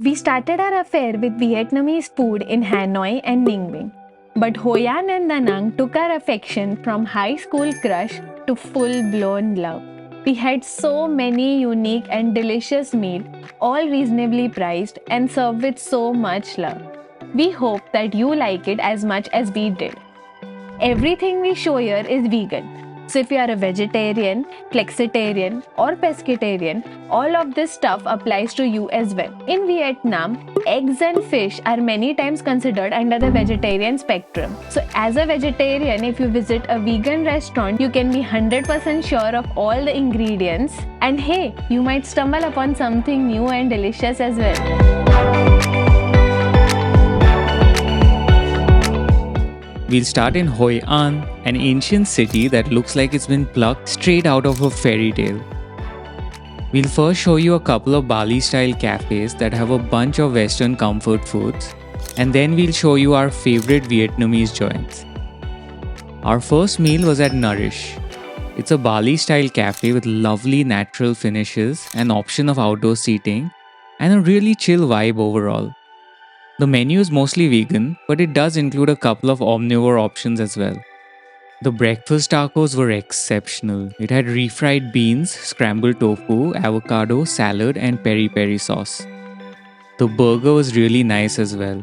We started our affair with Vietnamese food in Hanoi and Ninh. But Hoi An Da Nang took our affection from high school crush to full-blown love. We had so many unique and delicious meals, all reasonably priced and served with so much love. We hope that you like it as much as we did. Everything we show here is vegan. So if you are a vegetarian, flexitarian or pescatarian, all of this stuff applies to you as well. In Vietnam, eggs and fish are many times considered under the vegetarian spectrum. So as a vegetarian, if you visit a vegan restaurant, you can be 100% sure of all the ingredients. And hey, you might stumble upon something new and delicious as well. We'll start in Hoi An, an ancient city that looks like it's been plucked straight out of a fairy tale. We'll first show you a couple of Bali-style cafes that have a bunch of Western comfort foods, and then we'll show you our favorite Vietnamese joints. Our first meal was at Nourish. It's a Bali-style cafe with lovely natural finishes, an option of outdoor seating, and a really chill vibe overall. The menu is mostly vegan, but it does include a couple of omnivore options as well. The breakfast tacos were exceptional. It had refried beans, scrambled tofu, avocado, salad, and peri-peri sauce. The burger was really nice as well.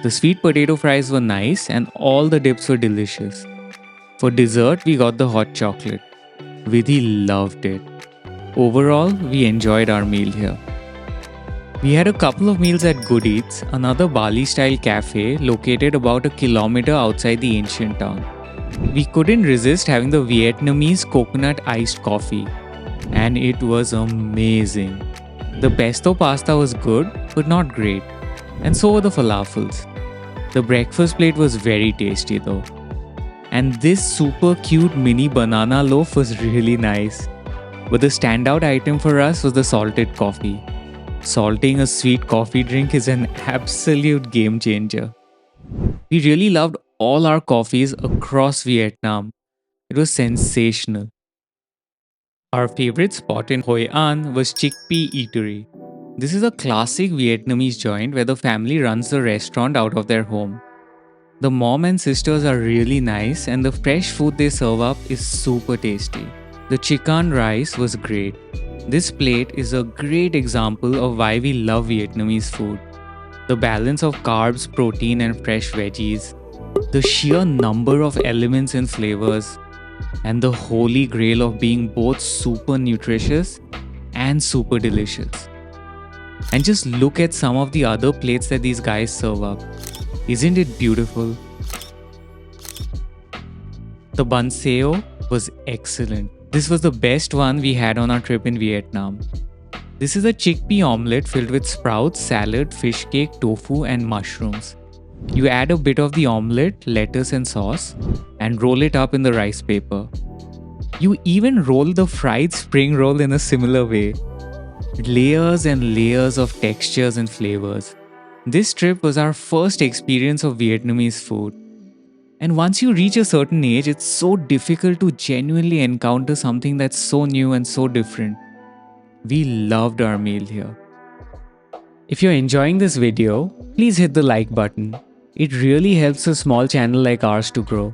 The sweet potato fries were nice and all the dips were delicious. For dessert, we got the hot chocolate. Vidhi loved it. Overall, we enjoyed our meal here. We had a couple of meals at Good Eats, another Bali-style cafe located about a kilometer outside the ancient town. We couldn't resist having the Vietnamese coconut iced coffee, and it was amazing. The pesto pasta was good, but not great, and so were the falafels. The breakfast plate was very tasty though. And this super cute mini banana loaf was really nice. But the standout item for us was the salted coffee. Salting a sweet coffee drink is an absolute game changer. We really loved all our coffees across Vietnam. It was sensational. Our favorite spot in Hoi An was Chickpea Eatery. This is a classic Vietnamese joint where the family runs the restaurant out of their home. The mom and sisters are really nice and the fresh food they serve up is super tasty. The chicken rice was great. This plate is a great example of why we love Vietnamese food. The balance of carbs, protein and fresh veggies, the sheer number of elements and flavors, and the holy grail of being both super nutritious and super delicious. And just look at some of the other plates that these guys serve up. Isn't it beautiful? The bun seo was excellent. This was the best one we had on our trip in Vietnam. This is a chickpea omelette filled with sprouts, salad, fish cake, tofu and mushrooms. You add a bit of the omelette, lettuce and sauce and roll it up in the rice paper. You even roll the fried spring roll in a similar way. Layers and layers of textures and flavors. This trip was our first experience of Vietnamese food. And once you reach a certain age, it's so difficult to genuinely encounter something that's so new and so different. We loved our meal here. If you're enjoying this video, please hit the like button. It really helps a small channel like ours to grow.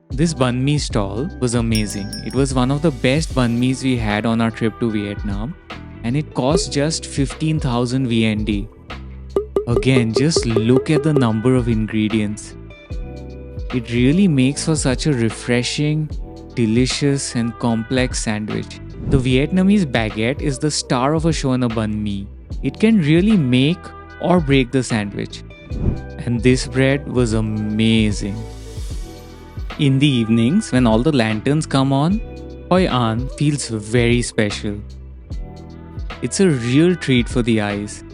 This banh mi stall was amazing. It was one of the best banh mis we had on our trip to Vietnam, and it cost just 15,000 VND. Again, just look at the number of ingredients. It really makes for such a refreshing, delicious and complex sandwich. The Vietnamese baguette is the star of a show in a banh mi. It can really make or break the sandwich. And this bread was amazing. In the evenings, when all the lanterns come on, Hoi An feels very special. It's a real treat for the eyes.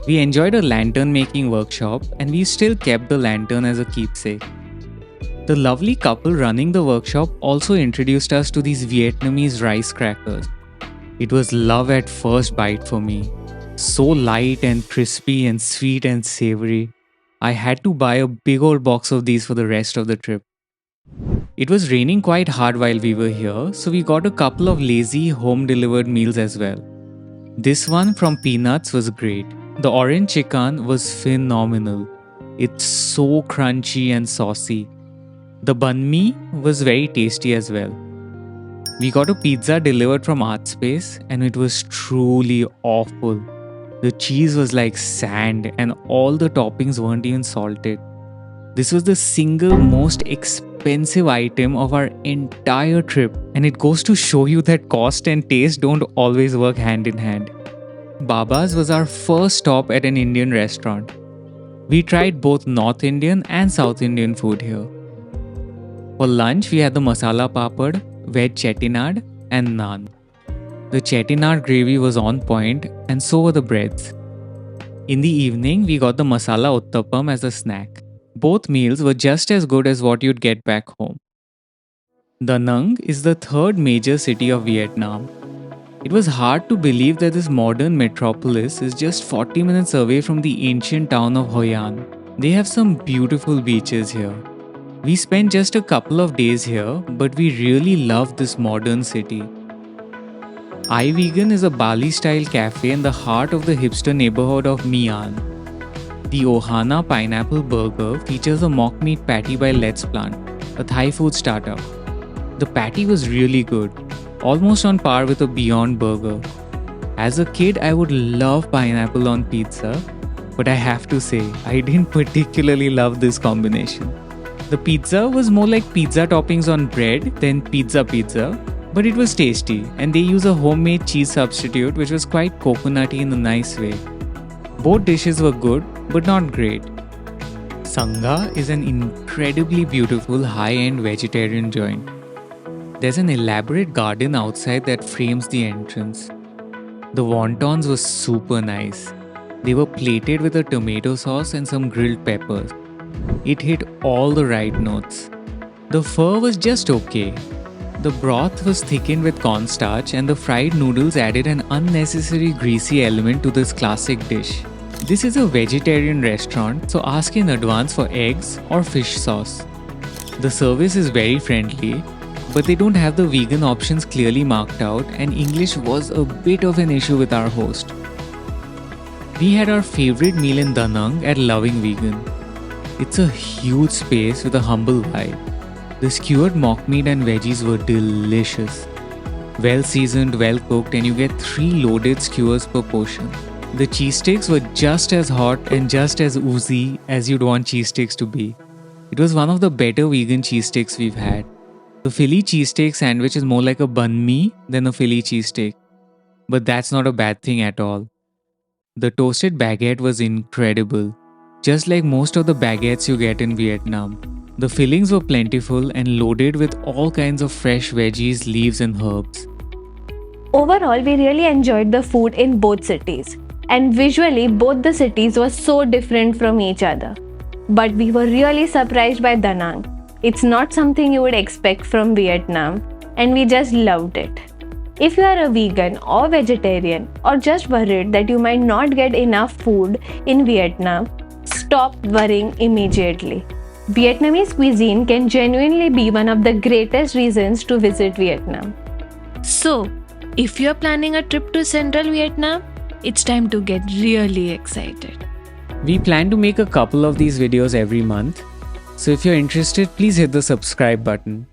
We enjoyed a lantern making workshop and we still kept the lantern as a keepsake. The lovely couple running the workshop also introduced us to these Vietnamese rice crackers. It was love at first bite for me. So light and crispy and sweet and savory. I had to buy a big old box of these for the rest of the trip. It was raining quite hard while we were here, so we got a couple of lazy home delivered meals as well. This one from Peanuts was great. The orange chicken was phenomenal. It's so crunchy and saucy. The banh mi was very tasty as well. We got a pizza delivered from Art.space and it was truly awful. The cheese was like sand and all the toppings weren't even salted. This was the single most expensive item of our entire trip, and it goes to show you that cost and taste don't always work hand in hand. Baba's was our first stop at an Indian restaurant. We tried both North Indian and South Indian food here. For lunch, we had the masala papad, veg chettinad, and naan. The chettinad gravy was on point, and so were the breads. In the evening, we got the masala uttapam as a snack. Both meals were just as good as what you'd get back home. Da Nang is the third major city of Vietnam. It was hard to believe that this modern metropolis is just 40 minutes away from the ancient town of Hoi An. They have some beautiful beaches here. We spent just a couple of days here, but we really loved this modern city. iVegan is a Bali-style cafe in the heart of the hipster neighborhood of My An. The Ohana Pineapple Burger features a mock meat patty by Let's Plant, a Thai food startup. The patty was really good, almost on par with a Beyond Burger. As a kid, I would love pineapple on pizza, but I have to say, I didn't particularly love this combination. The pizza was more like pizza toppings on bread than pizza, but it was tasty, and they use a homemade cheese substitute which was quite coconutty in a nice way. Both dishes were good, but not great. Sangha is an incredibly beautiful high-end vegetarian joint. There's an elaborate garden outside that frames the entrance. The wontons were super nice. They were plated with a tomato sauce and some grilled peppers. It hit all the right notes. The pho was just okay. The broth was thickened with cornstarch and the fried noodles added an unnecessary greasy element to this classic dish. This is a vegetarian restaurant, so ask in advance for eggs or fish sauce. The service is very friendly, but they don't have the vegan options clearly marked out, and English was a bit of an issue with our host. We had our favorite meal in Da Nang at Loving Vegan. It's a huge space with a humble vibe. The skewered mock meat and veggies were delicious. Well seasoned, well cooked, and you get 3 loaded skewers per portion. The cheese sticks were just as hot and just as oozy as you'd want cheese sticks to be. It was one of the better vegan cheese sticks we've had. The Philly cheesesteak sandwich is more like a banh mi than a Philly cheesesteak. But that's not a bad thing at all. The toasted baguette was incredible, just like most of the baguettes you get in Vietnam. The fillings were plentiful and loaded with all kinds of fresh veggies, leaves and herbs. Overall, we really enjoyed the food in both cities. And visually, both the cities were so different from each other. But we were really surprised by Da Nang. It's not something you would expect from Vietnam, and we just loved it. If you are a vegan or vegetarian or just worried that you might not get enough food in Vietnam, stop worrying immediately. Vietnamese cuisine can genuinely be one of the greatest reasons to visit Vietnam. So, if you're planning a trip to Central Vietnam, it's time to get really excited. We plan to make a couple of these videos every month, so if you're interested, please hit the subscribe button.